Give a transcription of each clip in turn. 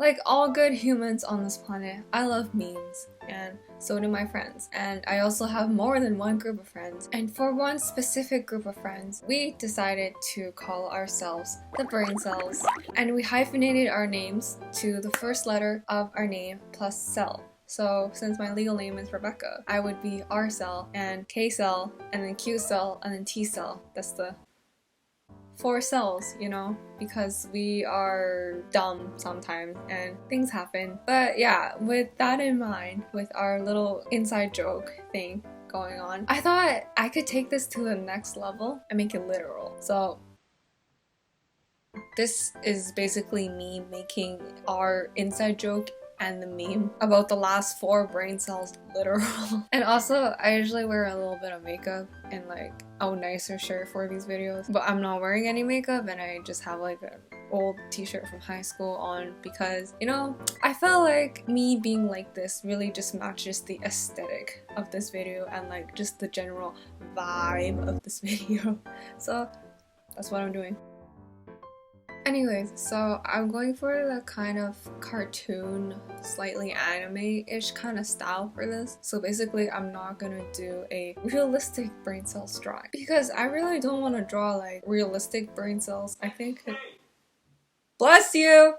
Like all good humans on this planet, I love memes, and so do my friends. And I also have more than one group of friends. And for one specific group of friends, we decided to call ourselves the Brain Cells. And we hyphenated our names to the first letter of our name plus cell. So since my legal name is Rebecca, I would be R cell and K cell and then Q cell and then T cell. That's the 4 cells, you know, because we are dumb sometimes and things happen. But yeah, with that in mind, with our little inside joke thing going on, I thought I could take this to the next level and make it literal. So this is basically me making our inside joke and the meme about the last 4 brain cells literal. And also, I usually wear a little bit of makeup and like a nicer shirt for these videos, but I'm not wearing any makeup and I just have like an old t-shirt from high school on because, you know, I felt like me being like this really just matches the aesthetic of this video and like just the general vibe of this video. So that's what I'm doing. Anyways, so I'm going for the kind of cartoon, slightly anime-ish kind of style for this. So basically, I'm not gonna do a realistic brain cells drawing because I really don't want to draw like realistic brain cells. I think bless you!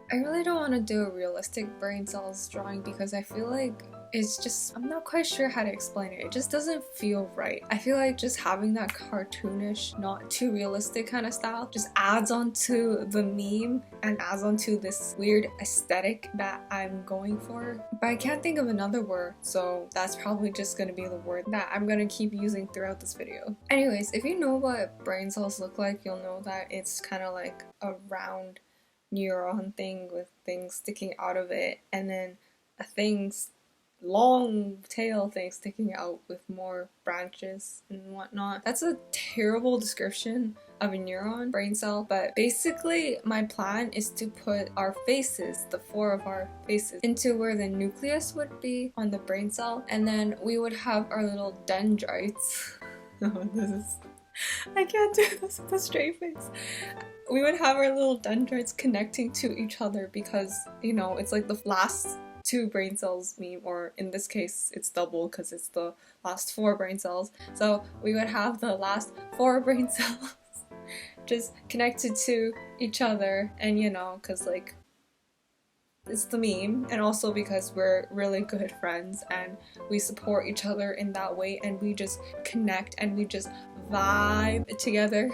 I really don't want to do a realistic brain cells drawing because I feel like it's just, I'm not quite sure how to explain it. It just doesn't feel right. I feel like just having that cartoonish, not too realistic kind of style just adds on to the meme and adds on to this weird aesthetic that I'm going for. But I can't think of another word, so that's probably just gonna be the word that I'm gonna keep using throughout this video. Anyways, if you know what brain cells look like, you'll know that it's kind of like a round neuron thing with things sticking out of it, and then a long tail thing sticking out with more branches and whatnot. That's a terrible description of a neuron brain cell, but basically my plan is to put our faces, the 4 of our faces, into where the nucleus would be on the brain cell, and then we would have our little dendrites. I can't do this with a straight face. We would have our little dendrites connecting to each other because, you know, it's like the last 2 brain cells meme, or in this case it's double because it's the last 4 brain cells. So we would have the last 4 brain cells just connected to each other, and you know, because like it's the meme, and also because we're really good friends and we support each other in that way and we just connect and we just vibe together.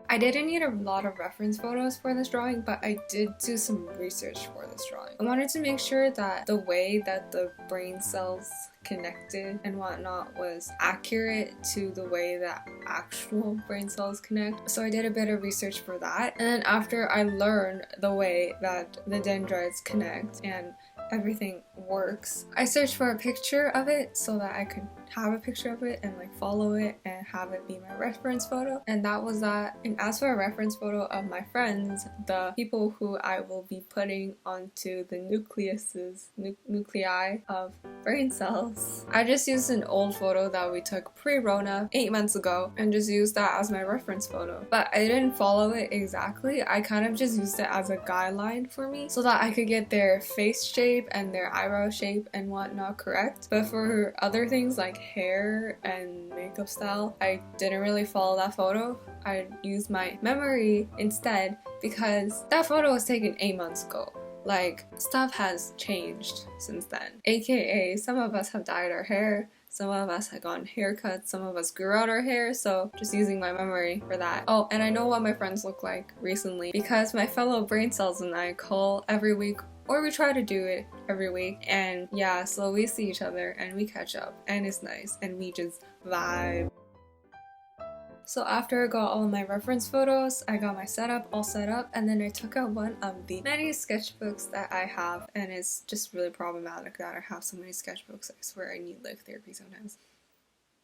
I didn't need a lot of reference photos for this drawing, but I did do some research for this drawing. I wanted to make sure that the way that the brain cells connected and whatnot was accurate to the way that actual brain cells connect. So I did a bit of research for that, and then after I learned the way that the dendrites connect and everything works, I searched for a picture of it so that I could have a picture of it and like follow it and have it be my reference photo, and that was that. And as for a reference photo of my friends, the people who I will be putting onto the nuclei of brain cells, I just used an old photo that we took pre-Rona 8 months ago and just used that as my reference photo. But I didn't follow it exactly, I kind of just used it as a guideline for me so that I could get their face shape and their eyebrow shape and whatnot correct. But for other things like hair and makeup style, I didn't really follow that photo. I used my memory instead because that photo was taken 8 months ago. Like, stuff has changed since then. AKA, some of us have dyed our hair, some of us have gotten haircuts, some of us grew out our hair, so just using my memory for that. Oh, and I know what my friends look like recently because my fellow brain cells and I call every week, or we try to do it every week, and yeah, so we see each other and we catch up and it's nice and we just vibe. So after I got all of my reference photos, I got my setup all set up, and then I took out one of the many sketchbooks that I have, and it's just really problematic that I have so many sketchbooks. I swear I need like therapy sometimes.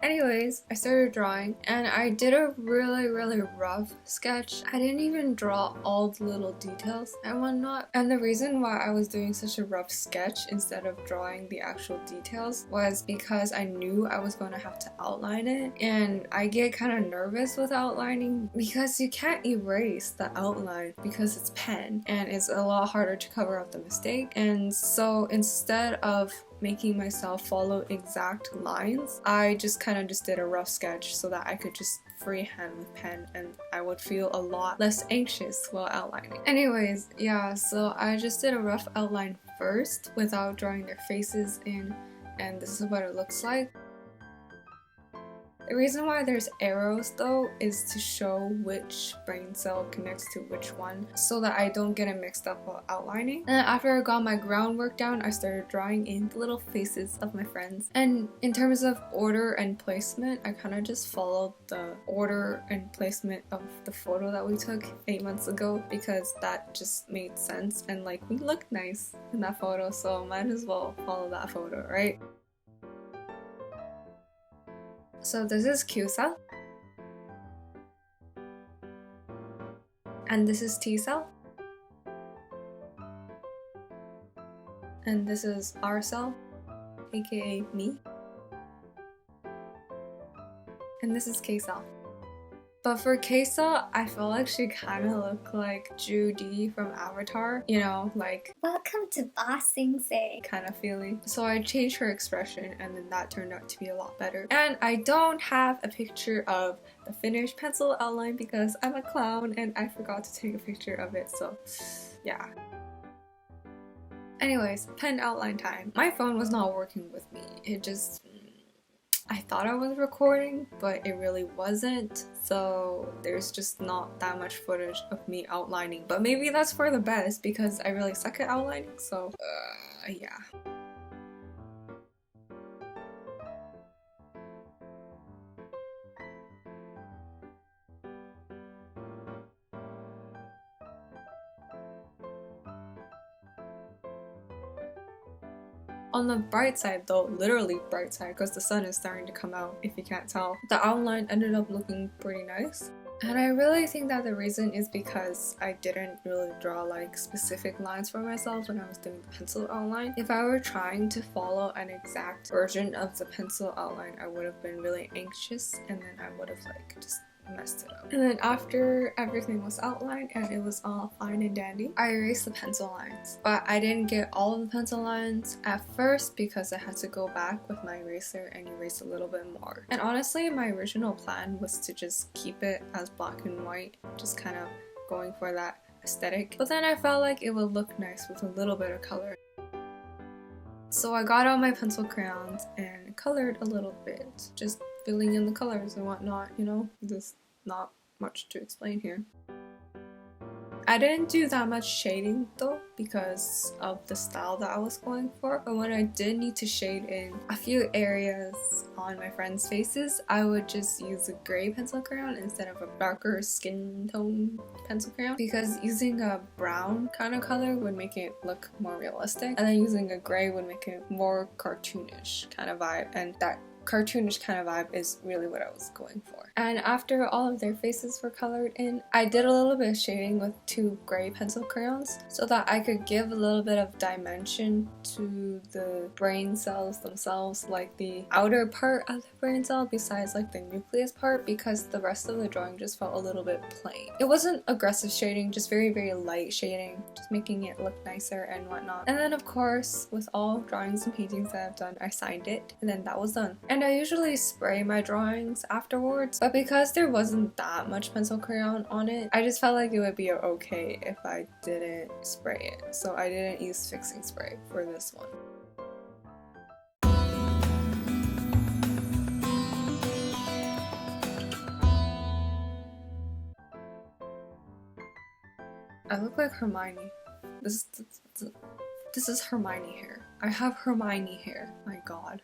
Anyways, I started drawing and I did a really rough sketch. I didn't even draw all the little details and whatnot. And the reason why I was doing such a rough sketch instead of drawing the actual details was because I knew I was going to have to outline it. And I get kind of nervous with outlining because you can't erase the outline because it's pen and it's a lot harder to cover up the mistake. And so instead of making myself follow exact lines, I just kind of just did a rough sketch so that I could just freehand with pen and I would feel a lot less anxious while outlining. Anyways, yeah, so I just did a rough outline first without drawing their faces in, and this is what it looks like. The reason why there's arrows though is to show which brain cell connects to which one so that I don't get it mixed up while outlining. And after I got my groundwork down, I started drawing in the little faces of my friends. And in terms of order and placement, I kind of just followed the order and placement of the photo that we took 8 months ago because that just made sense and like we looked nice in that photo, so might as well follow that photo, right? So this is Q cell, and this is T cell, and this is R cell, aka me, and this is K cell. But for K cell, I felt like she kind of looked like Judy from Avatar, you know, like welcome to Ba Sing Se kind of feeling. So I changed her expression and then that turned out to be a lot better. And I don't have a picture of the finished pencil outline because I'm a clown and I forgot to take a picture of it, so yeah. Anyways, pen outline time. My phone was not working with me. I thought I was recording, but it really wasn't, so there's just not that much footage of me outlining. But maybe that's for the best because I really suck at outlining, so yeah. On the bright side though, literally bright side, because the sun is starting to come out if you can't tell, the outline ended up looking pretty nice. And I really think that the reason is because I didn't really draw like specific lines for myself when I was doing the pencil outline. If I were trying to follow an exact version of the pencil outline, I would have been really anxious and then I would have like just messed it up. And then after everything was outlined and it was all fine and dandy, I erased the pencil lines. But I didn't get all of the pencil lines at first because I had to go back with my eraser and erase a little bit more. And honestly, my original plan was to just keep it as black and white, just kind of going for that aesthetic. But then I felt like it would look nice with a little bit of color. So I got out my pencil crayons and colored a little bit, just filling in the colors and whatnot, you know, there's not much to explain here. I didn't do that much shading though because of the style that I was going for, but when I did need to shade in a few areas on my friends' faces, I would just use a gray pencil crayon instead of a darker skin tone pencil crayon because using a brown kind of color would make it look more realistic and then using a gray would make it more cartoonish kind of vibe, and that cartoonish kind of vibe is really what I was going for. And after all of their faces were colored in, I did a little bit of shading with 2 gray pencil crayons so that I could give a little bit of dimension to the brain cells themselves, like the outer part of the brain cell besides like the nucleus part, because the rest of the drawing just felt a little bit plain. It wasn't aggressive shading, just very light shading, just making it look nicer and whatnot. And then of course, with all drawings and paintings that I've done, I signed it and then that was done. And I usually spray my drawings afterwards, but because there wasn't that much pencil crayon on it, I just felt like it would be okay if I didn't spray it. So I didn't use fixing spray for this one. I look like Hermione. This is Hermione hair. I have Hermione hair. My god.